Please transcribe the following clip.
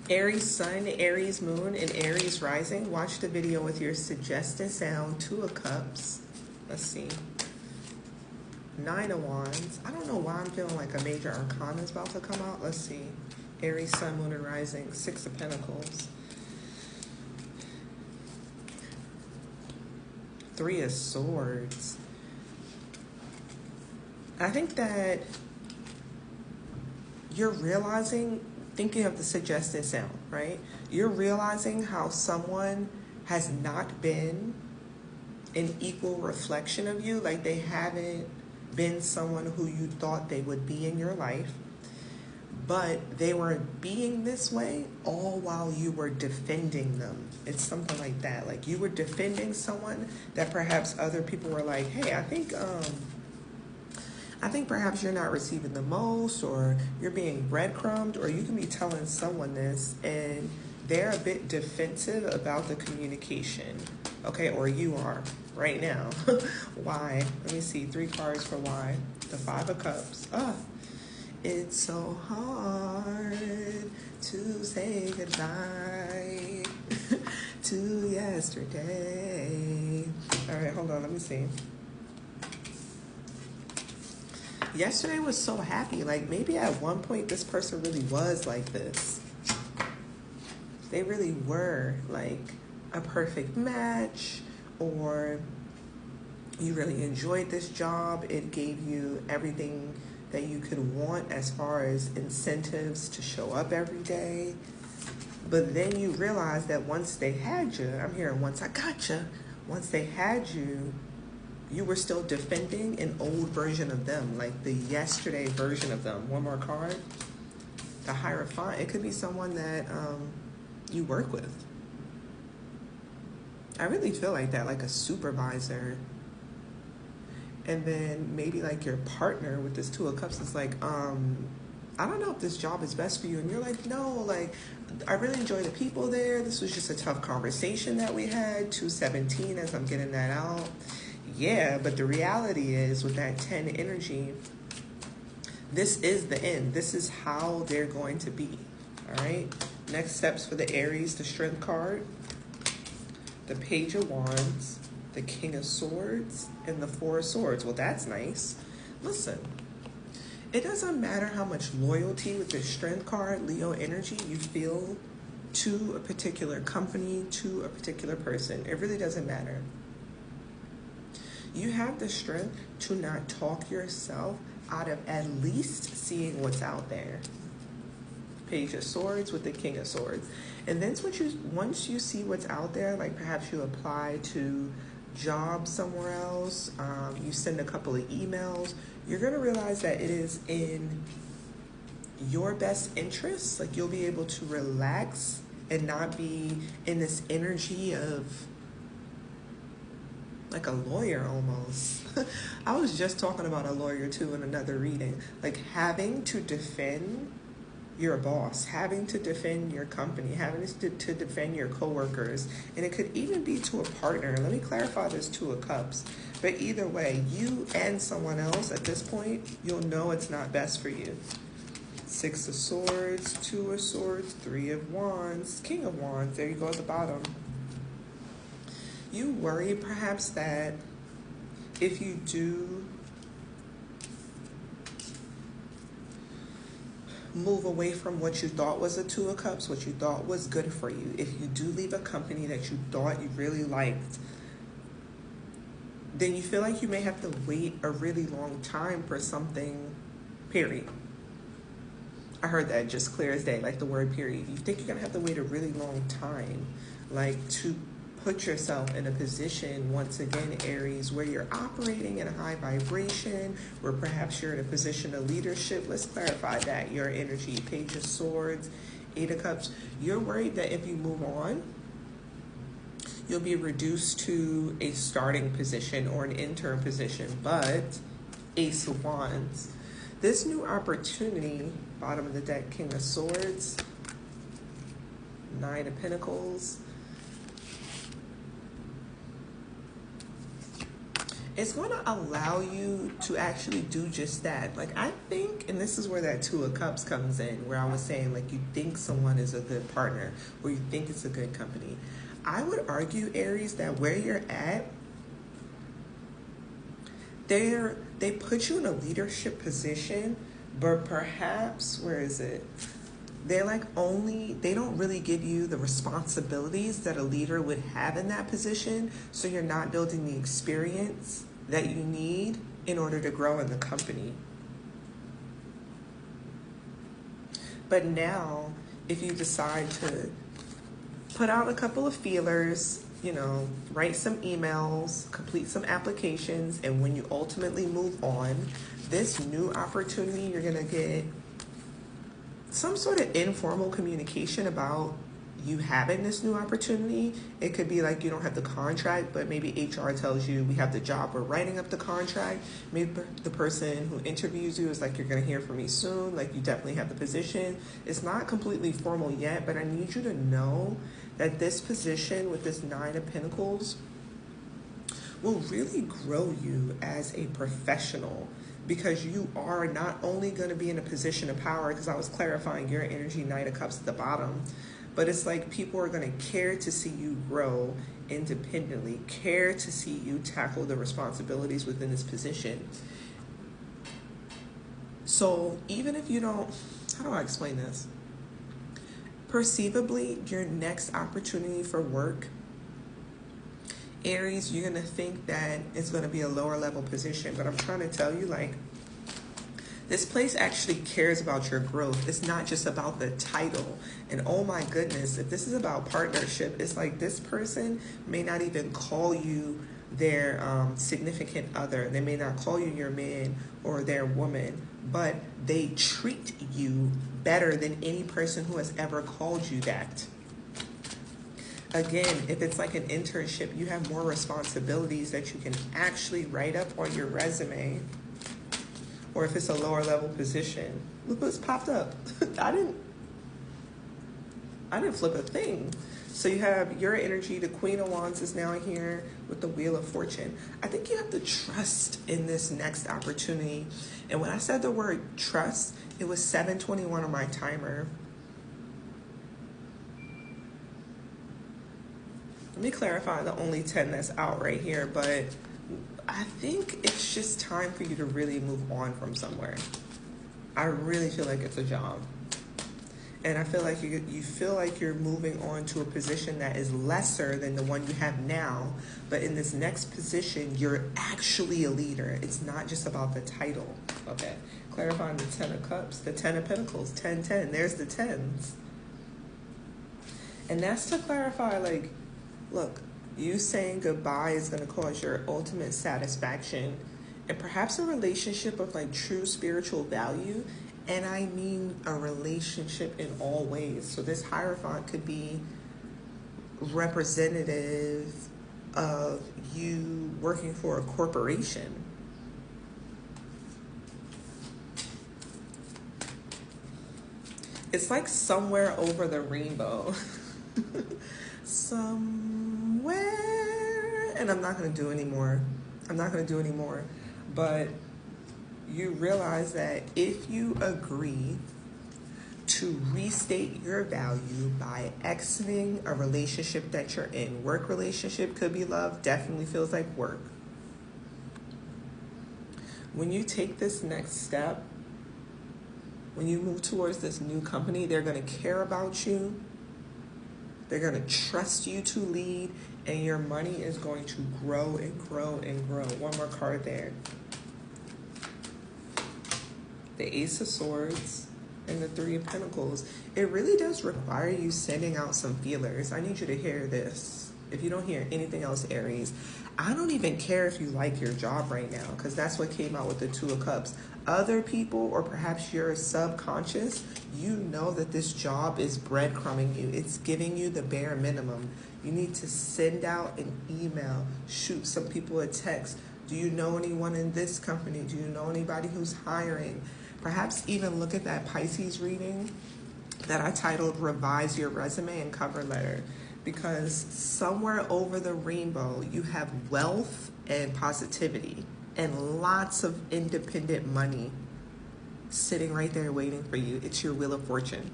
Aries Sun, Aries Moon, and Aries Rising. Watch the video with your suggested sound. Two of Cups. Let's see. Nine of Wands. I don't know why I'm feeling like a major arcana is about to come out. Let's see. Aries Sun, Moon, and Rising. Six of Pentacles. Three of Swords. I think that you're realizing, thinking of the suggested sound, right? You're realizing how someone has not been an equal reflection of you. Like they haven't been someone who you thought they would be in your life, but they were being this way all while you were defending them. It's something like that. Like you were defending someone that perhaps other people were like, hey, I think perhaps you're not receiving the most, or you're being breadcrumbed, or you can be telling someone this and they're a bit defensive about the communication. Okay, or you are right now. Why? Let me see. 3 cards for why. The Five of Cups. It's so hard to say goodbye to yesterday. All right, hold on. Let me see. Yesterday was so happy. Like maybe at one point this person really was like this. They really were like a perfect match, or you really enjoyed this job. It gave you everything that you could want as far as incentives to show up every day. But then you realize that once they had you, I'm hearing once I got you, once they had you, you were still defending an old version of them, like the yesterday version of them. One more card. The Hierophant. It could be someone that you work with. I really feel like that, like a supervisor. And then maybe like your partner with this Two of Cups is like, I don't know if this job is best for you. And you're like, no, like, I really enjoy the people there. This was just a tough conversation that we had. 217 as I'm getting that out. Yeah, but the reality is with that 10 energy, this is the end. This is how they're going to be. All right. Next steps for the Aries, the Strength card, the Page of Wands, the King of Swords, and the Four of Swords. Well, that's nice. Listen, it doesn't matter how much loyalty with the Strength card, Leo energy, you feel to a particular company, to a particular person. It really doesn't matter. You have the strength to not talk yourself out of at least seeing what's out there. Page of Swords with the King of Swords. And then once you see what's out there, like perhaps you apply to jobs somewhere else, you send a couple of emails, you're going to realize that it is in your best interest. Like you'll be able to relax and not be in this energy of like a lawyer almost. I was just talking about a lawyer too in another reading. Like having to defend your boss, having to defend your company, having to defend your coworkers. And it could even be to a partner. Let me clarify this Two of Cups. But either way, you and someone else at this point, you'll know it's not best for you. Six of Swords, Two of Swords, Three of Wands, King of Wands. There you go at the bottom. You worry perhaps that if you do move away from what you thought was a Two of Cups, what you thought was good for you, if you do leave a company that you thought you really liked, then you feel like you may have to wait a really long time for something, period. I heard that just clear as day, like the word period. You think you're going to have to wait a really long time, like to put yourself in a position, once again, Aries, where you're operating in a high vibration, where perhaps you're in a position of leadership. Let's clarify that. Your energy, Page of Swords, Eight of Cups. You're worried that if you move on, you'll be reduced to a starting position or an intern position. But Ace of Wands. This new opportunity, bottom of the deck, King of Swords, Nine of Pentacles, it's going to allow you to actually do just that. Like, I think, and this is where that Two of Cups comes in, where I was saying, like, you think someone is a good partner, or you think it's a good company. I would argue, Aries, that where you're at, they put you in a leadership position, but perhaps, where is it? They're like they don't really give you the responsibilities that a leader would have in that position. So you're not building the experience that you need in order to grow in the company. But now, if you decide to put out a couple of feelers, write some emails, complete some applications, and when you ultimately move on, this new opportunity, you're going to get some sort of informal communication about you having this new opportunity. It could be like you don't have the contract, but maybe HR tells you we have the job, we're writing up the contract. Maybe the person who interviews you is like, you're going to hear from me soon, like you definitely have the position. It's not completely formal yet, but I need you to know that this position with this Nine of Pentacles will really grow you as a professional, because you are not only going to be in a position of power, because I was clarifying your energy, Knight of Cups at the bottom, but it's like people are going to care to see you grow independently, care to see you tackle the responsibilities within this position. So even if you don't, how do I explain this? Perceivably, your next opportunity for work, Aries, you're going to think that it's going to be a lower level position, but I'm trying to tell you, like, this place actually cares about your growth. It's not just about the title. And oh my goodness, if this is about partnership, it's like this person may not even call you their significant other. They may not call you your man or their woman, but they treat you better than any person who has ever called you that. Again, if it's like an internship, you have more responsibilities that you can actually write up on your resume. Or if it's a lower level position, look what's popped up. I didn't flip a thing. So you have your energy, the Queen of Wands is now here with the Wheel of Fortune. I think you have to trust in this next opportunity. And when I said the word trust, it was 7:21 on my timer. Let me clarify the only 10 that's out right here, but I think it's just time for you to really move on from somewhere. I really feel like it's a job. And I feel like you feel like you're moving on to a position that is lesser than the one you have now, but in this next position, you're actually a leader. It's not just about the title. Okay, clarifying the 10 of Cups, the 10 of Pentacles, 10, 10. There's the 10s. And that's to clarify, like, look, you saying goodbye is going to cause your ultimate satisfaction and perhaps a relationship of like true spiritual value. And I mean a relationship in all ways. So this Hierophant could be representative of you working for a corporation. It's like somewhere over the rainbow. Somewhere, and I'm not going to do anymore. But you realize that if you agree to restate your value by exiting a relationship that you're in, work relationship, could be love, definitely feels like work. When you take this next step, when you move towards this new company, they're going to care about you. They're going to trust you to lead, and your money is going to grow and grow and grow. One more card there. The Ace of Swords and the Three of Pentacles. It really does require you sending out some feelers. I need you to hear this. If you don't hear anything else, Aries, I don't even care if you like your job right now, because that's what came out with the Two of Cups. Other people, or perhaps your subconscious, you know that this job is breadcrumbing you. It's giving you the bare minimum. You need to send out an email, shoot some people a text. Do you know anyone in this company? Do you know anybody who's hiring? Perhaps even look at that Pisces reading that I titled Revise Your Resume and Cover Letter. Because somewhere over the rainbow, you have wealth and positivity and lots of independent money sitting right there waiting for you. It's your wheel of fortune.